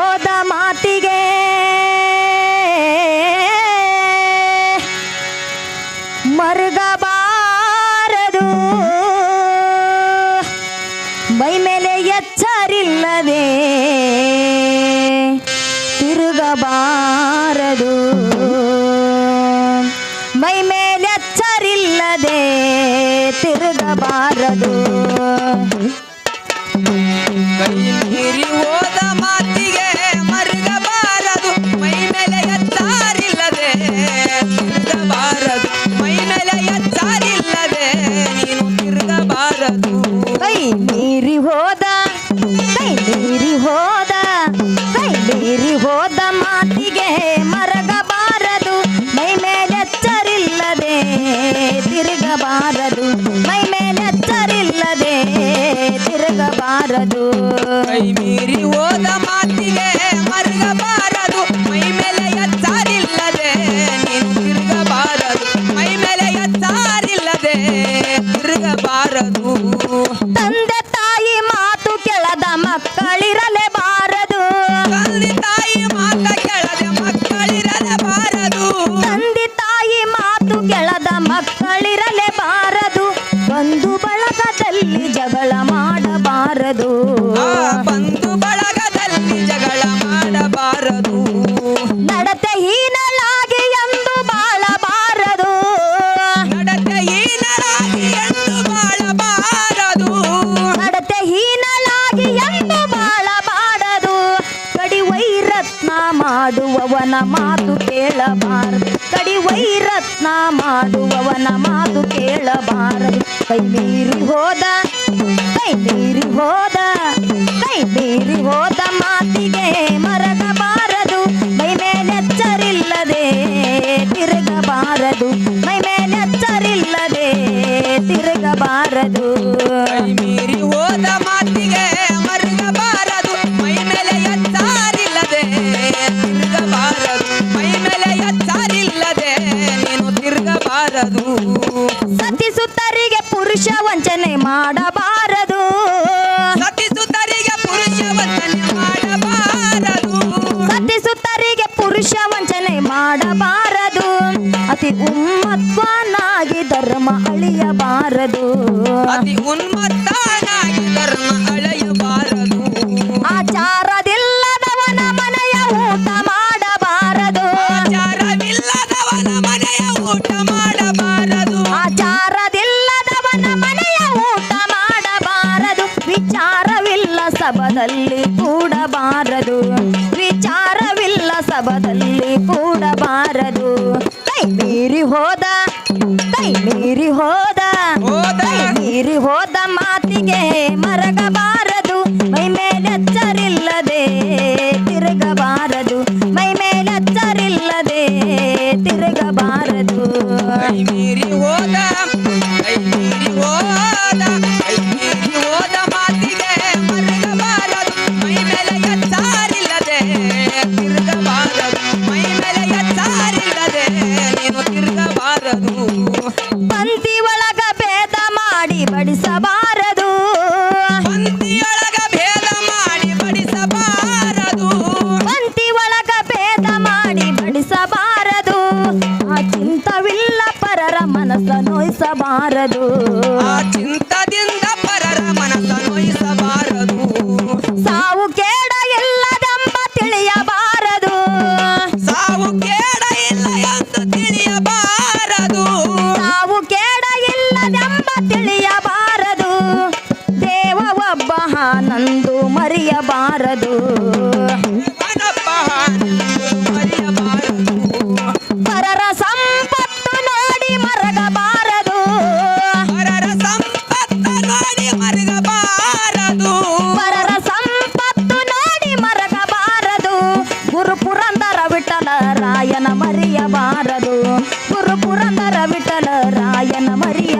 ಹೋದ ಮಾತಿಗೆ ಮರುಗಬಾರದು, ಮೈ ಮೇಲೆ ಎಚ್ಚರಿಲ್ಲದೆ ತಿರುಗಬಾರದು, ಮೈ ಮೇಲೆ ಎಚ್ಚರಿಲ್ಲದೆ ತಿರುಗಬಾರದು. ಕೈ ಮೀರಿ ಹೋದ ಮಾತಿಗೆ ಮರುಗಬಾರದು, ಮೈ ಮೇಲೆ ಎಚ್ಚಾರಿಲ್ಲದೆ ತಿರುಗಬಾರದು, ಮೈ ಮೇಲೆ ಎಚ್ಚಾರಿಲ್ಲದೆ ನೀನು ತಿರುಗಬಾರದು. ಕೈ ಮೀರಿ ಹೋದ, ಕೈ ಮೀರಿ ಹೋದ, ಕೈ ಮೀರಿ ಹೋದ ಮಾತಿಗೆ ಮರಗಬಾರದು, ಮೈ ಮೇಲೆ ಎಚ್ಚರಿಲ್ಲದೆ ತಿರುಗಬಾರದು, ಮೈ ಮೇಲೆ ಎಚ್ಚರಿಲ್ಲದೆ ತಿರುಗಬಾರದು. ಕೈ ಮೀರಿ ಹೋದ ಮಾತಿಗೆ ಮರುಗಬಾರದು, ಮೈ ಮೇಲೆ ಎಚ್ಚಾರಿಲ್ಲದೆ ನೀನು ತಿರುಗಬಾರದು, ಮೈ ಮೇಲೆ ಎಚ್ಚಾರಿಲ್ಲದೆ ತಿರುಗಬಾರದು. ತಂದೆ ತಾಯಿ ಮಾತು ಕೆಳದ ಮಕ್ಕಳಿರಲೇಬಾರದು, ತಂದೆ ತಾಯಿ ಮಾತ ಕೆಳದೆ ಮಕ್ಕಳಿರಲೇಬಾರದು, ತಂದೆ ತಾಯಿ ಮಾತು ಕೆಳದ ಮಕ್ಕಳಿರಲೇಬಾರದು, ಬಂಧು ಬಳಗದಲ್ಲಿ ಜಗಳ ಮಾಡಬಾರದು, ಬಂಧು ಬಳಗದಲ್ಲಿ ಜಗಳ ಮಾಡಬಾರದು, ನಡತೆ ಹೀನಲಾಗಿ ಎಂದು ಬಾಳಬಾರದು, ನಡತೆ ಹೀನರಾಗಿ ಎಂದು ಬಾಳಬಾರದು, ನಡತೆ ಹೀನಲಾಗಿ ಎಂದು ಬಾಳಬಾರದು, ಕಡಿ ವೈರತ್ನ ಮಾಡುವವನ ಮಾತು ಕೇಳಬಾರದು, ಕಡಿ ವೈರತ್ನ ಮಾಡುವವನ ಮಾತು ಕೇಳಬಾರದು. ಕೈ ಮೀರಿ ಹೋದ, ಕೈ ಮೀರಿ ಹೋದ, ಕೈ ಮೀರಿ ಹೋದ ಮಾತಿಗೆ ಮರಗಬಾರದು, ಮೈ ಮೇಲೆ ಎಚ್ಚರಿಲ್ಲದೆ ತಿರುಗಬಾರದು, ಮೈ ಮೇಲೆ ಎಚ್ಚರಿಲ್ಲದೆ ತಿರುಗಬಾರದು. ಕೈ ಮೀರಿ ಹೋದ ಮಾತಿಗೆ ಮರುಗಬಾರದು, ಮೈ ಮೇಲೆ ಎಚ್ಚಾರಿಲ್ಲದೆ ತಿರುಗಬಾರದು, ಮೈ ಮೇಲೆ ಎಚ್ಚಾರಿಲ್ಲದೆ ನೀನು ತಿರುಗಬಾರದು. ಸತಿಸುತ್ತರಿಗೆ ಪುರುಷ ವಂಚನೆ ಮಾಡಬಾರದು, ಸತಿಸುತ್ತರಿಗೆ ಪುರುಷ ವಂಚನೆ ಮಾಡಬಾರದು, ಸತಿಸುತ್ತರಿಗೆ ಪುರುಷ ವಂಚನೆ ಮಾಡಬಾರದು, ಅತಿ ಉನ್ಮತ್ವನಾಗಿ ಧರ್ಮ ಅಳಿಯಬಾರದು, ಅತಿ ಉನ್ಮತ್ತನಾಗಿ ಧರ್ಮ ಅಳೆಯಬಾರದು, ಆಚಾರದಿಲ್ಲದವನ ಮನೆಯ ಊಟ ಮಾಡಬಾರದು, ಆಚಾರವಿಲ್ಲದವನ ಮನೆಯ ಊಟ ಮಾಡಬಾರದು, ಆಚಾರದಿಲ್ಲದವನ ಮನೆಯ ಊಟ ಮಾಡಬಾರದು, ವಿಚಾರವಿಲ್ಲ ಸಭದಲ್ಲಿ ಕೂಡಬಾರದು, ವಿಚಾರವಿಲ್ಲ ಸಭದಲ್ಲಿ ಕೂಡಬಾರದು. ಕೈ ಮೀರಿ ಹೋದ, ಕೈ ಮೀರಿ ಹೋದ, ಕೈ ಮೀರಿ ಹೋದ ಮಾತಿಗೆ ಮರಗಬಾರದು, ಮೈ ಮೇಲೆ ಎಚ್ಚರಿಲ್ಲದೆ ತಿರುಗಬಾರದು, ಮೈ ಮೇಲೆ ಎಚ್ಚರಿಲ್ಲದೆ ತಿರುಗಬಾರದು. ಕೈ ಮೀರಿ ಹೋದ, ಕೈ ಮೀರಿ ಹೋದ, ಕೈ ಮೀರಿ ಹೋದ ಮಾತಿಗೆ ಮರುಗಬಾರದು, ಮೈ ಮೇಲೆ ಎಚ್ಚಾರಿಲ್ಲದೆ ತಿರುಗಬಾರದು, ಮೈ ಮೇಲೆ ಎಚ್ಚಾರಿಲ್ಲದೆ ನೀನು ತಿರುಗಬಾರದು. ಪಂಕ್ತಿ ಒಳಗ ಭೇದ ಮಾಡಿ ಬಡಿಸಬಾರದು, ಪಂಕ್ತಿಯೊಳಗ ಭೇದ ಮಾಡಿ ಬಡಿಸಬಾರದು, ಪಂಕ್ತಿ ಒಳಗ ಭೇದ ಮಾಡಿ ಬಡಿಸಬಾರದು, ಆ ಚಿಂತವಿಲ್ಲ ಪರರ ಮನಸ್ಸ ನೋಯಿಸಬಾರದು, ಆ ಚಿಂತದಿಂದ ಪರರ ಮನಸ್ಸ ನೋಯಿಸಬಾರದು, ಸಾವು ಕೇಡ ಇಲ್ಲದೆಂಬ ತಿಳಿಯಬಾರದು, ಸಾವು ಕೇಡ ಇಲ್ಲ ಎಂದು ತಿಳಿಯಬಾರದು, ಸಾವು ಕೇಡ ಇಲ್ಲದೆಂಬ ತಿಳಿಯಬಾರದು, ದೇವ ಒಬ್ಬ ನಂದು ಮರೆಯಬಾರದು, ಮನಪ್ಪ ಮರೆಯಬಾರದು, ಪರರ ಸಂಪತ್ತು ನೋಡಿ ಮರಗಬಾರದು, ಪರರ ಸಂಪತ್ತು ನೋಡಿ ಮರಗಬಾರದು, ಪರರ ಸಂಪತ್ತು ನೋಡಿ ಮರಗಬಾರದು, ಗುರು ಪುರಂದರ ವಿಠಲ ರಾಯನ ಮರೆಯಬಾರದು, ಗುರು ಪುರಂದರ ವಿಠಲ ರಾಯನ ಮರೆಯ